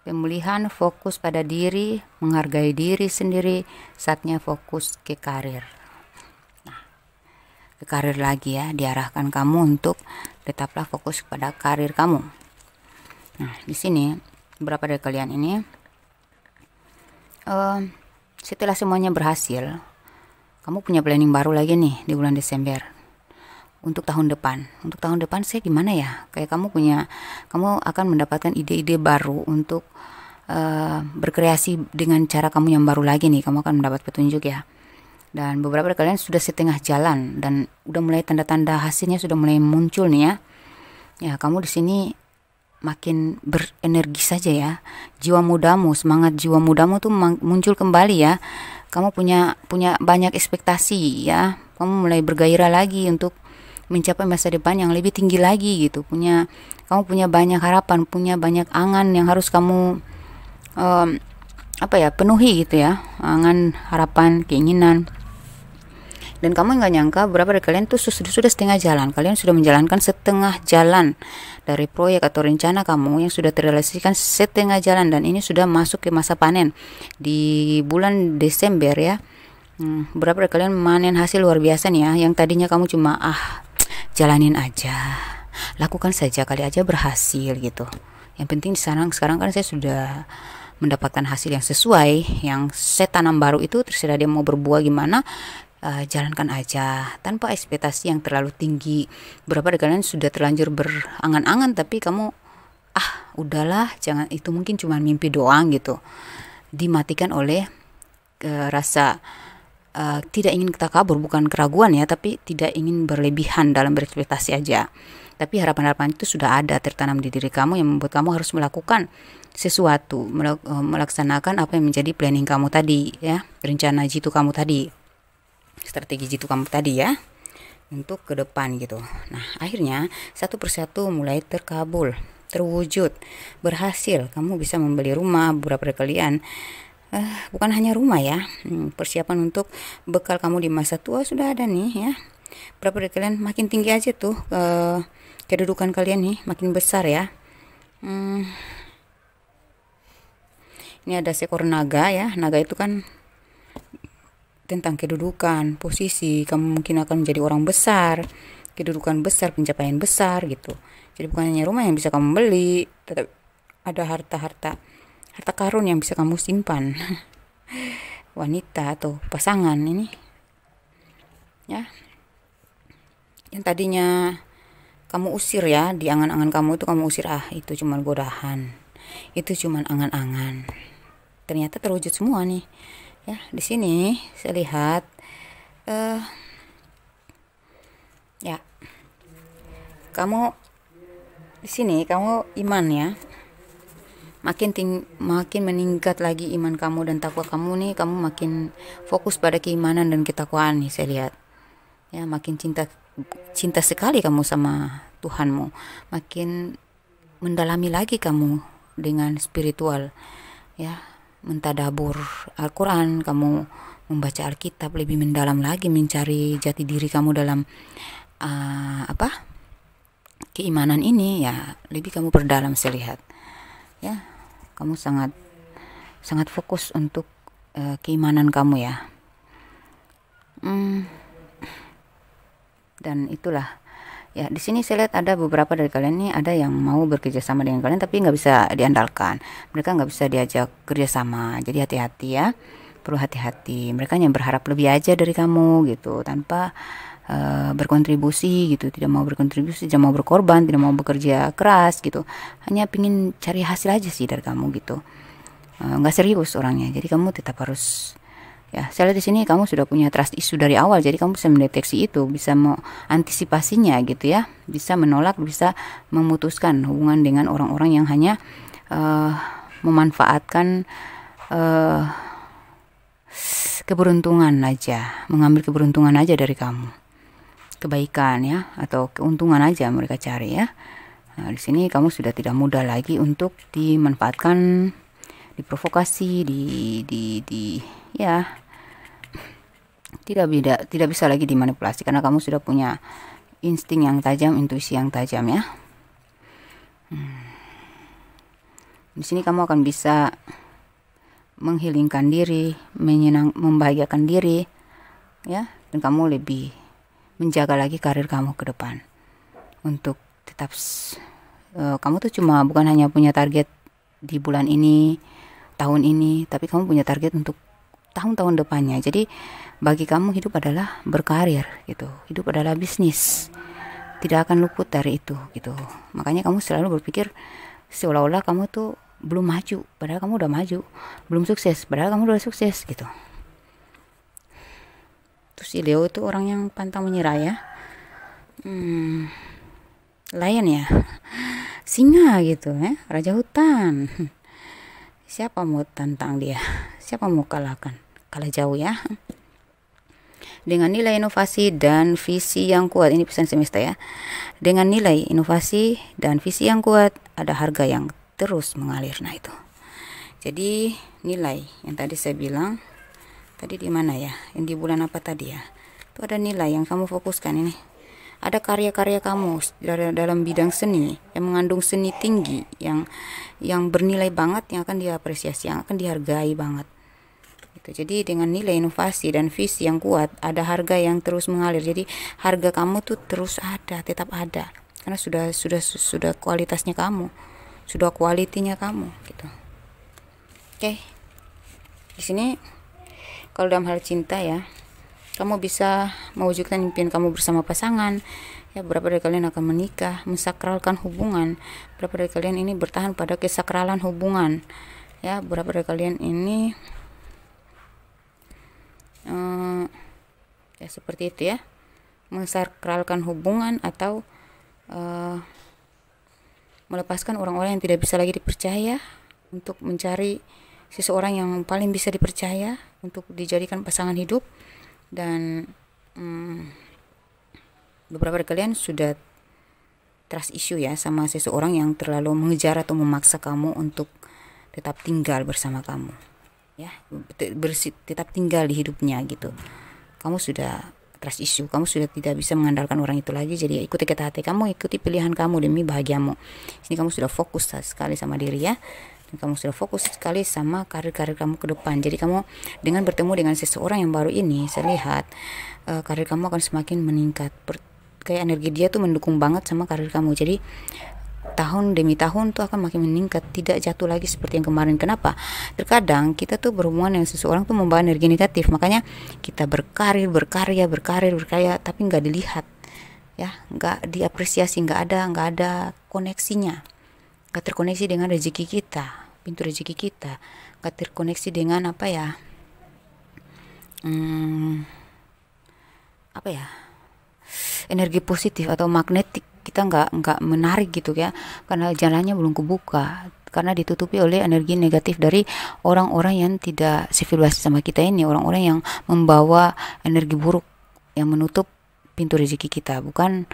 pemulihan, fokus pada diri, menghargai diri sendiri, saatnya fokus ke karir. Nah, ke karir lagi ya, diarahkan kamu untuk tetaplah fokus pada karir kamu. Nah, di sini beberapa dari kalian ini setelah semuanya berhasil, kamu punya planning baru lagi nih di bulan Desember untuk tahun depan. Untuk tahun depan saya gimana ya? Kayak kamu akan mendapatkan ide-ide baru untuk berkreasi dengan cara kamu yang baru lagi nih, kamu akan mendapat petunjuk ya. Dan beberapa dari kalian sudah setengah jalan dan udah mulai tanda-tanda hasilnya sudah mulai muncul nih ya. Ya, kamu di sini makin berenergi saja ya. Jiwa mudamu, semangat jiwa mudamu tuh muncul kembali ya. Kamu punya banyak ekspektasi ya. Kamu mulai bergairah lagi untuk mencapai masa depan yang lebih tinggi lagi gitu. Kamu punya banyak harapan, punya banyak angan yang harus kamu penuhi gitu ya. Angan, harapan, keinginan. Dan kamu nggak nyangka beberapa dari kalian tuh sudah setengah jalan. Kalian sudah menjalankan setengah jalan dari proyek atau rencana kamu yang sudah terrealisasikan setengah jalan, dan ini sudah masuk ke masa panen di bulan Desember ya. Beberapa dari kalian memanen hasil luar biasa nih ya. Yang tadinya kamu cuma jalanin aja, lakukan saja, kali aja berhasil gitu. Yang penting sekarang kan saya sudah mendapatkan hasil yang sesuai, yang saya tanam baru itu terserah dia mau berbuah gimana. Jalankan aja tanpa ekspektasi yang terlalu tinggi. Beberapa dari kalian sudah terlanjur berangan-angan, tapi kamu udahlah, jangan, itu mungkin cuma mimpi doang gitu. Dimatikan oleh rasa tidak ingin kita kabur, bukan keraguan ya, tapi tidak ingin berlebihan dalam berekspektasi aja. Tapi harapan-harapan itu sudah ada tertanam di diri kamu yang membuat kamu harus melakukan sesuatu, melaksanakan apa yang menjadi planning kamu tadi ya, rencana jitu kamu tadi, strategi jitu kamu tadi ya, untuk ke depan gitu. Nah, akhirnya satu persatu mulai terkabul, terwujud, berhasil. Kamu bisa membeli rumah. Beberapa dari kalian bukan hanya rumah ya, persiapan untuk bekal kamu di masa tua sudah ada nih ya. Beberapa dari kalian makin tinggi aja tuh kedudukan kalian nih, makin besar ya. Ini ada seekor naga ya. Naga itu kan tentang kedudukan, posisi. Kamu mungkin akan menjadi orang besar, kedudukan besar, pencapaian besar gitu. Jadi bukan hanya rumah yang bisa kamu beli, tetap ada harta karun yang bisa kamu simpan. Wanita atau pasangan ini ya, yang tadinya kamu usir ya, di angan-angan kamu itu kamu usir, itu cuma godaan, itu cuma angan-angan, ternyata terwujud semua nih. Ya, di sini saya lihat ya, kamu di sini kamu iman ya, makin meningkat lagi iman kamu dan takwa kamu nih. Kamu makin fokus pada keimanan dan ketakwaan nih saya lihat. Ya, makin cinta sekali kamu sama Tuhanmu, makin mendalami lagi kamu dengan spiritual ya, mentadabur Al-Quran, kamu membaca Alkitab lebih mendalam lagi, mencari jati diri kamu dalam keimanan ini ya, lebih kamu perdalam saya lihat ya. Kamu sangat fokus untuk keimanan kamu ya. Dan itulah ya, di sini saya lihat ada beberapa dari kalian nih, ada yang mau bekerja sama dengan kalian tapi nggak bisa diandalkan, mereka nggak bisa diajak kerjasama. Jadi hati-hati ya, perlu hati-hati. Mereka hanya berharap lebih aja dari kamu gitu, tanpa berkontribusi gitu, tidak mau berkontribusi, tidak mau berkorban, tidak mau bekerja keras gitu, hanya pingin cari hasil aja sih dari kamu gitu. Nggak serius orangnya. Jadi kamu tetap harus ya, saya lihat di sini kamu sudah punya trust issue dari awal, jadi kamu bisa mendeteksi itu, bisa mau antisipasinya gitu ya, bisa menolak, bisa memutuskan hubungan dengan orang-orang yang hanya memanfaatkan keberuntungan aja, mengambil keberuntungan aja dari kamu, kebaikan ya, atau keuntungan aja mereka cari ya. Nah, di sini kamu sudah tidak mudah lagi untuk dimanfaatkan, diprovokasi, ya, tidak bisa lagi dimanipulasi, karena kamu sudah punya insting yang tajam, intuisi yang tajam ya. Di sini kamu akan bisa menghilangkan diri, membahagiakan diri ya, dan kamu lebih menjaga lagi karir kamu ke depan. Untuk tetap kamu tuh bukan hanya punya target di bulan ini, tahun ini, tapi kamu punya target untuk tahun-tahun depannya. Jadi bagi kamu hidup adalah berkarir gitu, hidup adalah bisnis, tidak akan luput dari itu gitu. Makanya kamu selalu berpikir seolah-olah kamu tuh belum maju padahal kamu udah maju, belum sukses padahal kamu udah sukses gitu. Terus si Leo itu orang yang pantang menyerah ya. Lion ya, singa gitu ya, raja hutan. Siapa mau tantang dia, siapa mau kalahkan, kalah jauh ya. Dengan nilai inovasi dan visi yang kuat, ini pesan semesta ya. Dengan nilai inovasi dan visi yang kuat, ada harga yang terus mengalir. Nah itu. Jadi nilai yang tadi saya bilang, tadi di mana ya? Yang di bulan apa tadi ya? Itu ada nilai yang kamu fokuskan ini. Ada karya-karya kamu dalam bidang seni yang mengandung seni tinggi, yang bernilai banget, yang akan diapresiasi, yang akan dihargai banget. Jadi dengan nilai inovasi dan visi yang kuat, ada harga yang terus mengalir. Jadi harga kamu tuh terus ada, tetap ada, karena sudah kualitasnya kamu, sudah kualitinya kamu gitu. Oke. Di sini kalau dalam hal cinta ya, kamu bisa mewujudkan impian kamu bersama pasangan. Ya, berapa dari kalian akan menikah, mensakralkan hubungan. Berapa dari kalian ini bertahan pada kesakralan hubungan. Ya, berapa dari kalian ini ya seperti itu ya, mensakralkan hubungan atau melepaskan orang-orang yang tidak bisa lagi dipercaya untuk mencari seseorang yang paling bisa dipercaya untuk dijadikan pasangan hidup. Dan beberapa dari kalian sudah trust issue ya sama seseorang yang terlalu mengejar atau memaksa kamu untuk tetap tinggal bersama kamu ya, tetap tinggal di hidupnya gitu. Kamu sudah trust issue, kamu sudah tidak bisa mengandalkan orang itu lagi. Jadi ikuti kata hati kamu, ikuti pilihan kamu demi bahagiamu. Ini kamu sudah fokus sekali sama diri ya, dan kamu sudah fokus sekali sama karir-karir kamu ke depan. Jadi kamu dengan bertemu dengan seseorang yang baru ini, saya lihat karir kamu akan semakin meningkat. Kayak energi dia tuh mendukung banget sama karir kamu. Jadi tahun demi tahun tuh akan makin meningkat, tidak jatuh lagi seperti yang kemarin. Kenapa? Terkadang kita tuh berhubungan dengan seseorang tuh membawa energi negatif, makanya kita berkarya, tapi nggak dilihat ya, nggak diapresiasi, nggak ada koneksinya, nggak terkoneksi dengan rezeki kita, pintu rezeki kita, nggak terkoneksi dengan apa ya, energi positif atau magnetik. Kita nggak menarik gitu ya, karena jalannya belum kebuka, karena ditutupi oleh energi negatif dari orang-orang yang tidak civilized sama kita ini, orang-orang yang membawa energi buruk yang menutup pintu rezeki kita. Bukan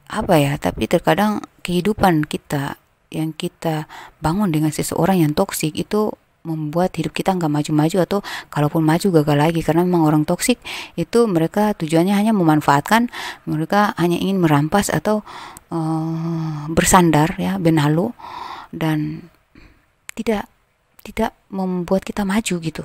apa ya, tapi terkadang kehidupan kita yang kita bangun dengan seseorang yang toksik itu membuat hidup kita nggak maju-maju, atau kalaupun maju gagal lagi. Karena memang orang toksik itu mereka tujuannya hanya memanfaatkan, mereka hanya ingin merampas atau bersandar ya, benalu, dan tidak membuat kita maju gitu.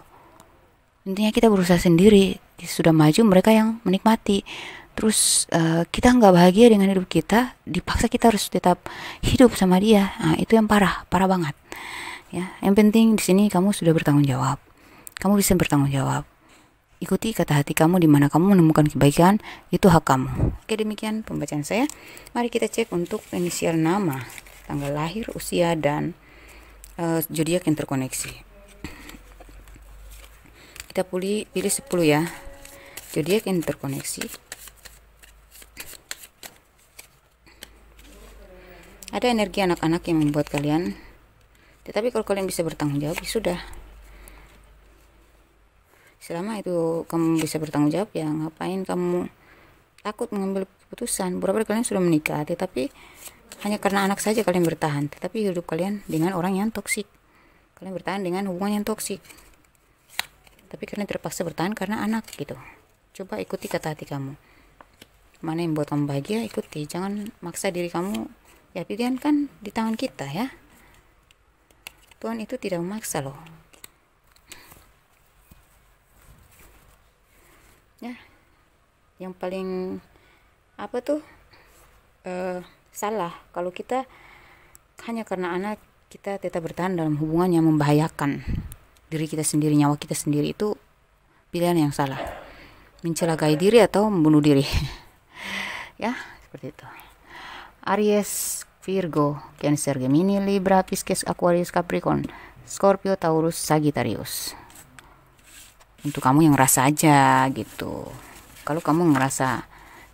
Intinya kita berusaha sendiri, sudah maju, mereka yang menikmati. Terus kita nggak bahagia dengan hidup kita, dipaksa kita harus tetap hidup sama dia. Nah, itu yang parah banget. Ya, yang penting di sini kamu sudah bertanggung jawab. Kamu bisa bertanggung jawab. Ikuti kata hati kamu, di mana kamu menemukan kebaikan, itu hak kamu. Oke, demikian pembacaan saya. Mari kita cek untuk inisial nama, tanggal lahir, usia, dan zodiak yang terkoneksi. Kita pilih 10 ya. Zodiak yang terkoneksi. Ada energi anak-anak yang membuat kalian, tetapi kalau kalian bisa bertanggung jawab, ya sudah. Selama itu kamu bisa bertanggung jawab, ya ngapain kamu takut mengambil keputusan. Beberapa kalian sudah menikah, tetapi hanya karena anak saja kalian bertahan, tetapi hidup kalian dengan orang yang toksik. Kalian bertahan dengan hubungan yang toksik, tapi kalian terpaksa bertahan karena anak gitu. Coba ikuti kata hati kamu. Mana yang buat kamu bahagia, ikuti. Jangan maksa diri kamu. Ya, pilihan kan di tangan kita ya. Tuhan itu tidak memaksa loh. Ya, yang paling salah kalau kita hanya karena anak kita tetap bertahan dalam hubungan yang membahayakan diri kita sendiri, nyawa kita sendiri. Itu pilihan yang salah. Mencelakai diri atau membunuh diri. Ya, seperti itu. Aries Virgo, Cancer, Gemini, Libra, Pisces, Aquarius, Capricorn, Scorpio, Taurus, Sagittarius. Untuk kamu yang ngerasa aja gitu. Kalau kamu ngerasa,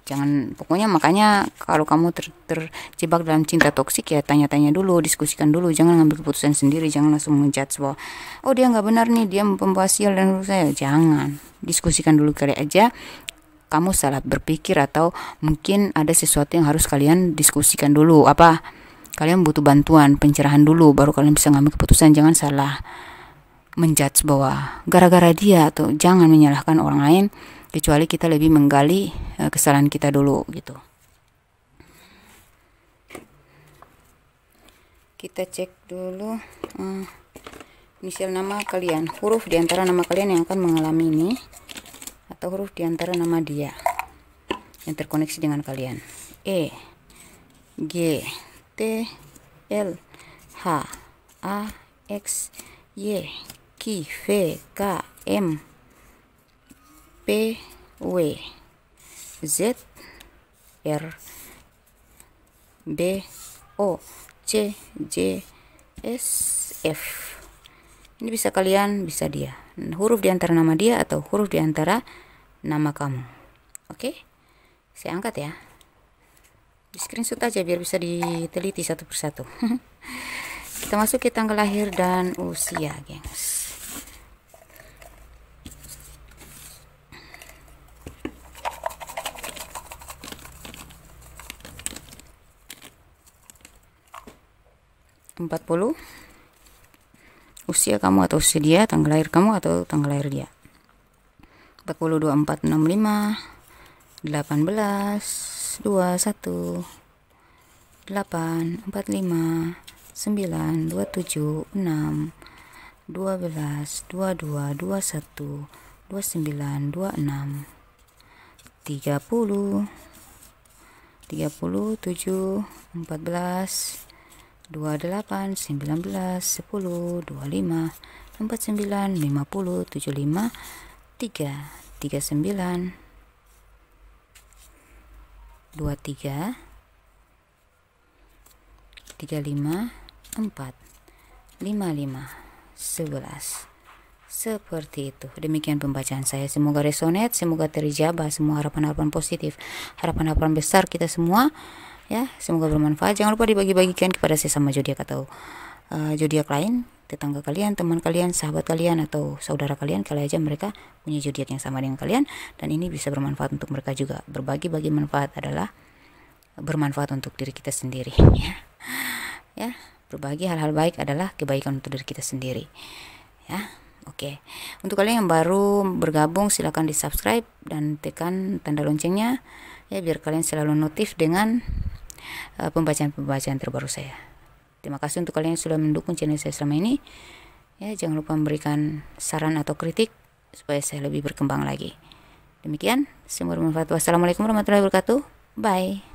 jangan, pokoknya makanya kalau kamu terjebak dalam cinta toksik ya tanya-tanya dulu, diskusikan dulu, jangan ngambil keputusan sendiri, jangan langsung menjudge bahwa oh dia nggak benar nih, dia membawa sial dan menurut saya. Jangan, diskusikan dulu kali aja kamu salah berpikir atau mungkin ada sesuatu yang harus kalian diskusikan dulu, apa kalian butuh bantuan pencerahan dulu baru kalian bisa ngambil keputusan. Jangan salah menjudge bahwa gara-gara dia, atau jangan menyalahkan orang lain kecuali kita lebih menggali kesalahan kita dulu gitu. Kita cek dulu inisial nama kalian, huruf diantara nama kalian yang akan mengalami ini, atau huruf diantara nama dia yang terkoneksi dengan kalian. E, G, T, L, H, A, X, Y, Q, V, K, M, P, W, Z, R, B, O, C, J, S, F. Ini bisa kalian, bisa dia. Huruf di antara nama dia atau huruf di antara nama kamu. Oke? Saya angkat ya. Di screenshot aja biar bisa diteliti satu persatu. Kita masuk ke tanggal lahir dan usia, gengs. Usia kamu atau usia dia, tanggal lahir kamu atau tanggal lahir dia. 40, 24, 65, 18, 21, 8, 45, 9, 27, 6, 12, 22, 21, 29, 26, 30, 37, 14, 28, 19, 10, 25, 49, 50, 75, 3, 39, 23, 35, 4, 55, 11. Seperti itu. Demikian pembacaan saya. Semoga resonate, semoga terjabah semua harapan-harapan positif, harapan-harapan besar kita semua. Ya, semoga bermanfaat. Jangan lupa dibagi-bagikan kepada sesama zodiak atau zodiak lain, tetangga kalian, teman kalian, sahabat kalian, atau saudara kalian, kalau aja mereka punya zodiak yang sama dengan kalian, dan ini bisa bermanfaat untuk mereka juga. Berbagi-bagi manfaat adalah bermanfaat untuk diri kita sendiri. Ya, berbagi hal-hal baik adalah kebaikan untuk diri kita sendiri. Ya, oke. Untuk kalian yang baru bergabung, silakan di subscribe dan tekan tanda loncengnya ya, biar kalian selalu notif dengan pembacaan-pembacaan terbaru saya. Terima kasih untuk kalian yang sudah mendukung channel saya selama ini. Ya, jangan lupa memberikan saran atau kritik supaya saya lebih berkembang lagi. Demikian, semoga bermanfaat. Wassalamualaikum warahmatullahi wabarakatuh. Bye.